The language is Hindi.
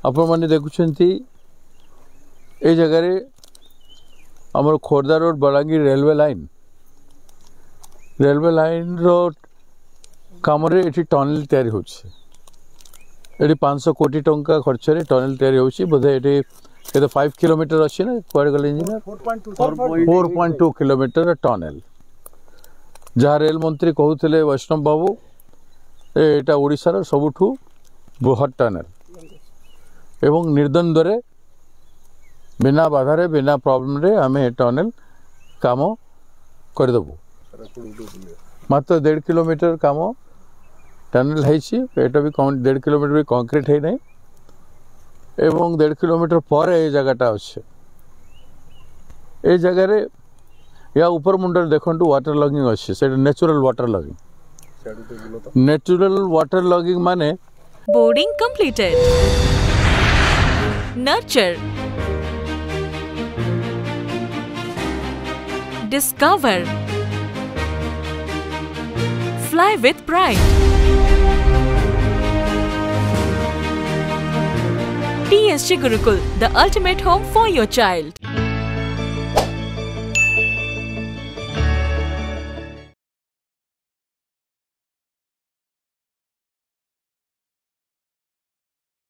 आपण माने देखुछंती ए जगह रे हमर Khordha road Balangir railway line रो काम रे एठी टनल तैयारी होछि एठी 500 कोटी टंका खर्च रे टनल तैयारी होछि बोधे एठी केते 5 किलोमीटर अछि ना कोड गले इंजीनियर 4.2 किलोमीटर टनल जहाँ रेल मंत्री कहते वैष्णव बाबू एटा ओडिशार सबुठू बृहत टनल एवं निर्द्वंद्व बिना बाधारे बिना प्रॉब्लम रे आमे टनल काम करदेबू मात्र 1.5 किलोमीटर काम टनल है एटा भी 1.5 किलोमीटर भी कंक्रीट है नहीं एवं 1.5 किलोमीटर पर ए जगहटा अच्छे ए जगह रे या ऊपर मुंडर देखंतु वाटर लॉगिंग अच्छे से नेचुरल वाटर लॉगिंग माने boarding completed nurture discover fly with pride TSG Gurukul, the ultimate home for your child.